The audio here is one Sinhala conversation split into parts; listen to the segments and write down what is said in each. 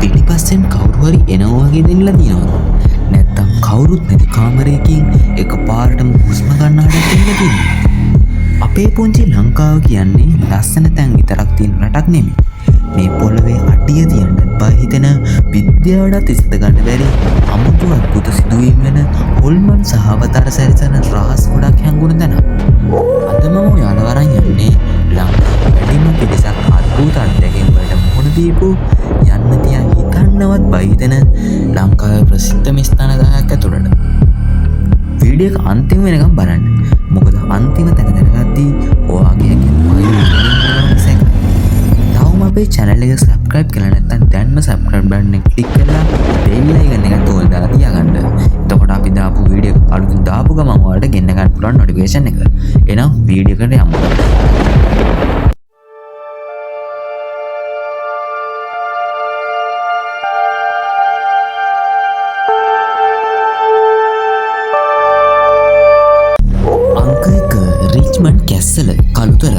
පිටිපස්සෙන් කවුරු හරි එනවා වගේ දෙන්නලා තියෙනවා. නැත්තම් කවුරුත් නැති කාමරයකින් එකපාරටම හුස්ම ගන්න හදලා තියෙනවා. අපේ පුංචි ලංකාව කියන්නේ ලස්සන තැන් විතරක් තියෙන රටක් නෙමෙයි. මේ පොළවේ අඩිය තියන්නත් බය හිතෙන විද්‍යාවටත් ඉස්ත ගන්න බැරි අමුතු අద్భుත සිදුවීම් වෙන හොල්මන් සහ අවතාර සැරිසන රහස් ගොඩක් හැංගුණ තැන. අද මම ඔයාලව අරන් යන්නේ ලංකාවේ වැඩිම පිරිසක් අద్భుත අත්දැකීම් වලට මුහුණ දීපු යන්න තියන් හිතන්නවත් බය හිතෙන ලංකාවේ ප්‍රසිද්ධම ස්ථාන 10ක් ඇතුළට. වීඩියෝ එක අන්තිම වෙනකම් බලන්න. මොකද අන්තිම තැන දැනගද්දී ඔයාගේ අපේ channel එක subscribe කරලා නැත්නම් දැන්ම subscribe button එක click කරලා bell icon එක තෝල් දාලා තියාගන්න. එතකොට අපි දාපු වීඩියෝ එක අලුතින් දාපු ගමන් ඔයාලට ගෙන්න ගන්න පුළුවන් notification එක. එහෙනම් වීඩියෝ එකට යමු. අංක 1 රිච්මන්ඩ් කැස්සල කළුතර.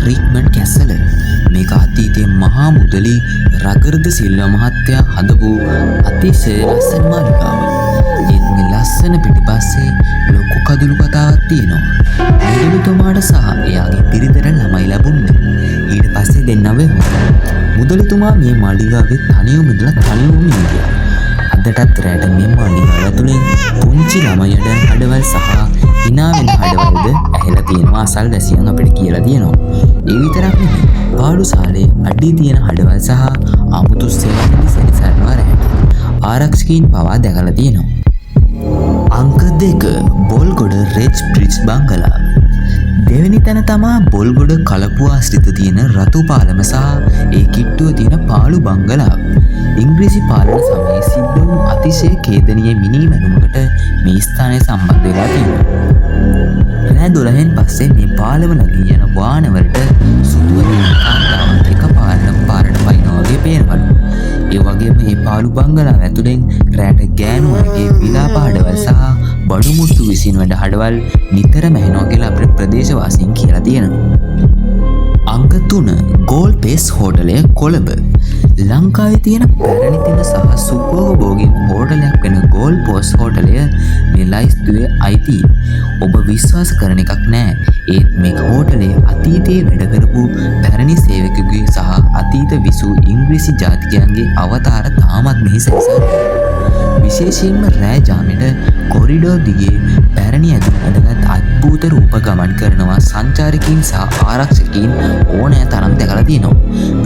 රිච්මන්ඩ් කැස්සල මේක අතීතයේ මහා මුදලි රගර්ද සිල්වා මහත්තයා හදපු අතිශය ලස්සන මාලිගාවක්. ඒත් මේ ලස්සන පිටිපස්සේ ලොකු කඳුළු කතාවක් තියෙනවා. මුදලිතුමාට සහ එයාගේ පිරිතට ළමයි ලැබුණේ. ඊට පස්සේ දෙන්නම මුදලිතුමා මේ මාලිගාවේ තනියම ඉඳලා තනියම ඉඳියා. අදටත් රැට මේ මාලිගාව ඇතුලෙන් පුංචි ළමයින්ට හඩවල් සහ hina වෙන හඩවල්ද ඇහිලා තියෙනවා. අසල් දැසියන් අපිට කියලා තියෙනවා. ඒ විතරක් නෙමෙයි පාඩුශාලේ අඩි තියෙන හඩවල් සහ අමුතු සෙවණි සෙනසනවා රැට. ආරක්ෂකයින් පවා දැකලා තියෙනවා. අංක 2 බොල්ගොඩ රෙජ් බ්‍රිජ් බංගලාව. දෙවෙනි තැන තමා බොල්ගොඩ කලපුව ආශ්‍රිත තියෙන රතු පාලම සහ ඒ කිට්ටුව තියෙන පාළු බංගලාව. ඉංග්‍රීසි පාලන සමයේ සිද්ධ වුණු අතිශය ඛේදනීය මිනීමැරුමකට මේ ස්ථානය සම්බන්ධ වෙලා තියෙනවා. රෑ 12න් පස්සේ මේ පාලම ළඟින් යන වාහනවලට සුදු කාන්තාවන් එකපාරටම පාරට පයින්නවා වගේ පේනවලු. ඒ වගේම මේ පාළු බංගලාව ඇතුලෙන් රෑට ගෑනුවන්ගේ විලාප හඩවල් සහ බඩු මුට්ටු විසින් වැඩ හඩවල් නිතරම ඇහෙනවා කියලා අපේ ප්‍රදේශවාසීන් කියලා තියෙනවා. අංක 3 ගෝල් පේස් හෝටලය කොළඹ. ලංකාවේ තියෙන පැරණිතම සහ සුඛෝපභෝගී හෝටලයක් වෙන ගෝල් පෝස් හෝටලය මේ ලයිස්තුවේ අයිති. ඔබ විශ්වාස කරන එකක් නෑ. ඒත් මේ හෝටලේ අතීතයේ වැඩ කරපු පැරණි සේවකයෙකුගේ සහ අතීත විසූ ඉංග්‍රීසි ජාතිකයන්ගේ අවතාර තාමත් මෙහි සැරිසරනවා. විශේෂයෙන්ම රෑ ජාමෙට කොරිඩෝ දිගේ පැරණි ඇඳගත් අද්භූත රූප ගමන් කරනවා සංචාරකයින් සහ ආරක්ෂකයින් ඕනෑ තරම් දැකලා තියෙනවා.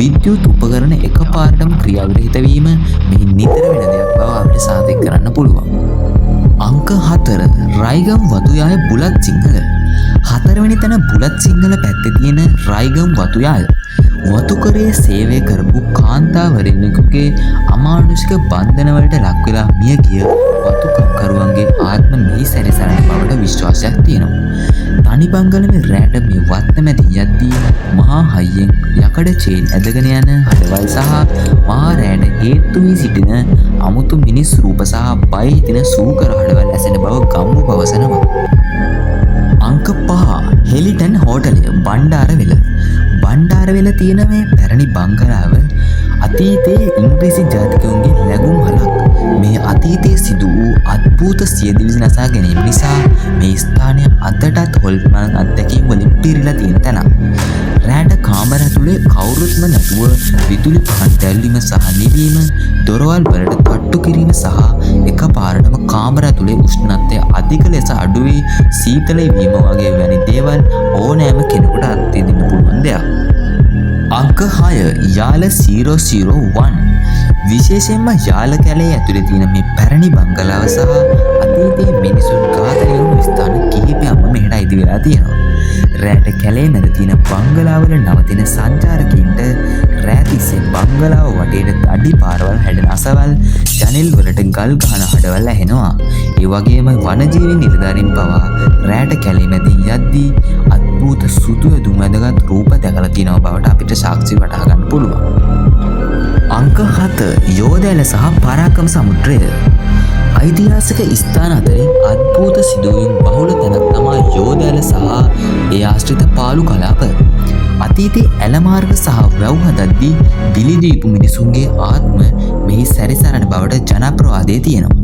විද්‍යුත් උපකරණ එකපාරටම ක්‍රියාවිරහිත වීම මෙහි නිතර වෙන දෙයක් බව අපිට සාතික කරන්න පුළුවන්. අංක 4 රයිගම් වතුයාය බුලත් සිංහල. 4 වෙනි තැන බුලත් සිංහල පැත්තේ තියෙන රයිගම් වතුයාය. වතුකරයේ සේවය කරපු කාන්තාවරයෙකුගේ අමානුෂික බන්ධනවලට ලක් වෙලා මිය ගිය වතුකරුවන්ගේ ආත්ම මෙහි සැරිසරන බවට විශ්වාසයක් තියෙනවා. තනි බංගලමේ රැට මේ වත්ත මැදින් යද්දී මහා හයියෙන් යකඩ චේන් ඇදගෙන යන හඩවල් සහ මහා රැට හේතු වී සිටින අමුතු මිනිස් රූප සහ බය හිතෙන සූකර හඩවල් ඇසෙන බව ගම්මු පවසනවා. අංක 5 හෙලිටන් හෝටලය බණ්ඩාරවෙල. බණ්ඩාරවෙල තියෙන මේ පැරණි බංගලාව අතීතයේ ඉංග්‍රීසි ජාතිකයන්ගේ ලැබුම් හලක්. මේ අතීතයේ සිදු වූ අද්භූත සියදිවි නසා ගැනීම නිසා මේ ස්ථානය අදටත් හොල්මන් අත්දැකීම් වලින් පිරීලා තියෙන තැනක්. රැට කාමර ඇතුලේ කවුරුත්ම නැතුව විදුලි පහන් දැල්වීම සහ නිවීම, දොරවල් වලට තට්ටු කිරීම සහ එකපාරටම කාමර ඇතුලේ උෂ්ණත්වය අධික ලෙස අඩු වී සීතල වීම වගේ වැනි දේවල් ඕනෑම කෙනෙකුට අත්විඳින්න පුළුවන් දෙයක්. අංක 6 යාල 001. විශේෂයෙන්ම යාල කැලේ ඇතුලේ තියෙන මේ පැරණි බංගලාව සහ අතීතයේ මිනිසුන් ඝාතනය වුණු ස්ථාන කිහිපයක්ම මෙහෙට අයිති වෙලා තියෙනවා. රැට කැලේ මැද තියෙන බංගලාවල නවතින සංචාරකයින්ට රෑ තිස්සේ බංගලාව වටේට අඩි පාරවල් හැදෙන අසවල් ජනෙල් වලට ගල් ගහන හඩවල් ඇහෙනවා. ඒ වගේම වනජීවි නිලධාරීන් පවා රැට කැලේ මැදින් යද්දී අද්භූත සුදු ඇඳුම් ඇඳගත් රූප දැකලා තියෙනවා බවට අපිට සාක්ෂි වටහා ගන්න පුළුවන්. අංක 7 යෝධැල සහ පරාක්‍රම සමුද්‍රය. ඓතිහාසික ස්ථාන අතරින් අද්භූත සිදුවීම් බහුල තැනක් තමයි යෝධැල සහ ඒ ආශ්‍රිත පාළු කලාප. අතීතයේ ඇලමාර්ග සහ වැව් හදද්දී බිලි දීපු මිනිසුන්ගේ ආත්ම මෙහි සැරිසරන බවට ජනප්‍රවාදය තියෙනවා.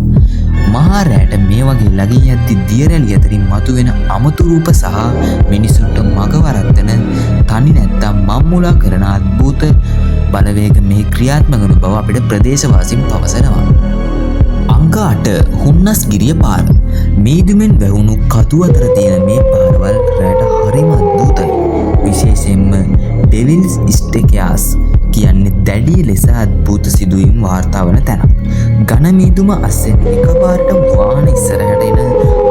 මහා රෑට මේ වගේ ළඟින් යද්දි දියරැලි අතරින් මතුවෙන අමුතු රූප සහ මිනිසුන්ට මග වරද්දන තනි නැත්තම් මම්මුලා කරන අద్භූත බලවේග මෙහි ක්‍රියාත්මක වන බව අපිට ප්‍රදේශවාසීන් පවසනවා. අංක 8 හුන්නස්ගිරිය පාර. මේදුමෙන් වැහුණු කතු අතර තියෙන මේ පාරවල් රැට හරිම අද්භූතයි. විශේෂයෙන්ම ඩෙවිල්ස් ස්ටේකියාස් කියන්නේ දැඩි ලෙස අද්භූත සිදුවීම් වාර්තා වන තැනක්. ඝන මේදුම අස්සෙන් එකපාරට වාහන ඉස්සරහට එන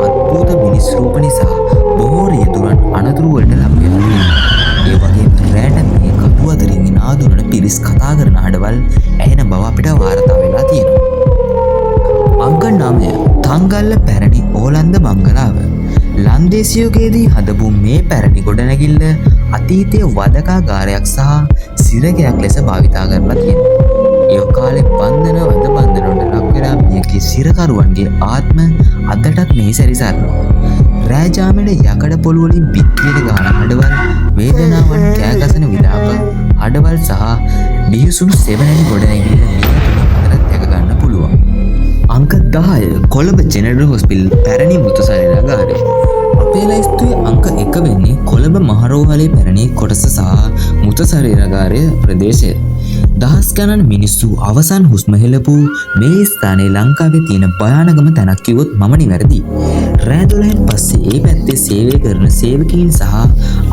අද්භූත මිනිස් රූප නිසා බොහෝ රියදුරන් අනතුරු වලට ලක් වෙනවා. ඒ වගේම රැට මේ කතු අතරින් එන ආදුරන පිරිස් කතා කරන හඬවල් ඇහෙන බව අපිට වාර්තා වෙලා තියෙනවා. අංක 9 තංගල්ල පැරණි ඕලන්ද බංගලාව. ලන්දේසියෝගේදී හදපු මේ පැරණි ගොඩනැගිල්ල අතීතයේ වදකාගාරයක් සහ සිරගයක් ලෙස භාවිතා කරලා තියෙනවා. ඒ කාලේ බන්ධන වද බන්ධනවලට ලක් වෙලා මියගේ සිරකරුවන්ගේ ආත්ම අදටත් මෙහි සැරිසරනවා. රෑජාමෙල යකඩ පොළු වලින් පිටියට ගාන හඬවල්, වේදනාවන් කෑගසන විලාප හඬවල් සහ බිහිසුණු සෙවණැලි ගොඩනැගිල්ල අතරත් දැක ගන්න පුළුවන්. අංක 10 කොළඹ ජෙනරල් හොස්පිටල් පැරණි මෘත ශරීරාගාරය. අපේ ලයිස්තුවේ අංක 1 වෙන්නේ කොළඹ මහරෝහලේ පැරණි කොටස සහ මෘත ශරීරාගාරය ප්‍රදේශය. දහස් ගණන් මිනිස්සු අවසන් හුස්ම හෙළපු මේ ස්ථානයේ ලංකාවේ තියෙන භයානකම තැනක් කිව්වොත් මම නිවැරදි. රෑ 12න් පස්සේ ඒ පැත්තේ සේවය කරන සේවකීන් සහ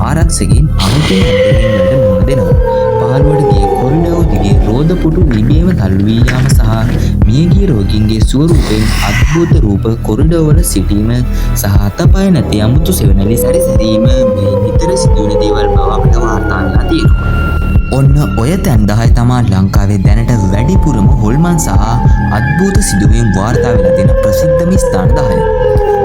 ආරක්ෂකයින් අමුතුවෙන් වලට මුහුණ දෙනවා. පහළුවට ගිය කොරිඩෝ දිගේ රෝද පුටු විබේම තල්ලු වී යාම සහ මියගිය රෝගීන්ගේ ස්වරූපයෙන් අද්භූත රූප කොරිඩෝ වල සිටීම සහ අතපය නැති අමුතු සෙවණැලි සැරිසැරීම මේ නිතර සිදුවන දේවල් බව අපිට වාර්තා වෙලා තියෙනවා. ඔන්න ඔය තැන් 10 තමා ලංකාවේ දැනට වැඩිපුරම හොල්මන් සහ අද්භූත සිදුවීම් වාර්තා වෙලා තියෙන ප්‍රසිද්ධම ස්ථාන 10.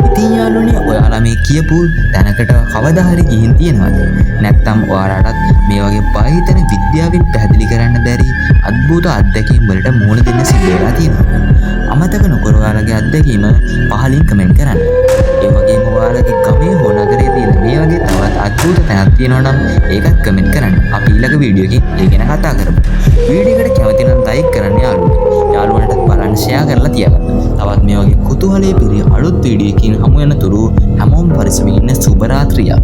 ඉතින් යාළුවනේ ඔයාලා මේ කියපු තැනකට කවදා හරි ගිහින් තියෙනවද? නැත්නම් ඔයාලටත් මේ වගේ බාහිතන විද්‍යාවෙන් පැහැදිලි කරන්න බැරි අද්භූත අත්දැකීම් වලට මුහුණ දෙන්න සිද්ධ වෙලා තියෙනවද? අමතක නොකර ඔයාලගේ අත්දැකීම පහලින් කමෙන්ට් කරන්න. ඒ වගේම ඔයාලගේ ගමේ හෝ නගරයේ තියෙන මේ වගේ තවත් අද්භූත තැනක් තියෙනවා නම් ඒකත් කමෙන්ට් කරන්න. අපි ඊළඟ වීඩියෝ එකකින් ඒ ගැන කතා කරමු. වීඩියෝ එකට කැමති නම් ලයික් කරන්න යාළුවනේ. යාළුවන්ටත් බලන්න ෂෙයා කරලා තියාගන්න. තවත් මේ වගේ කුතුහලයේ පිරි අලුත් වීඩියෝ එකකින් හමු වෙන තුරු හැමෝම පරිස්සමින් ඉන්න සුබ රාත්‍රියක්.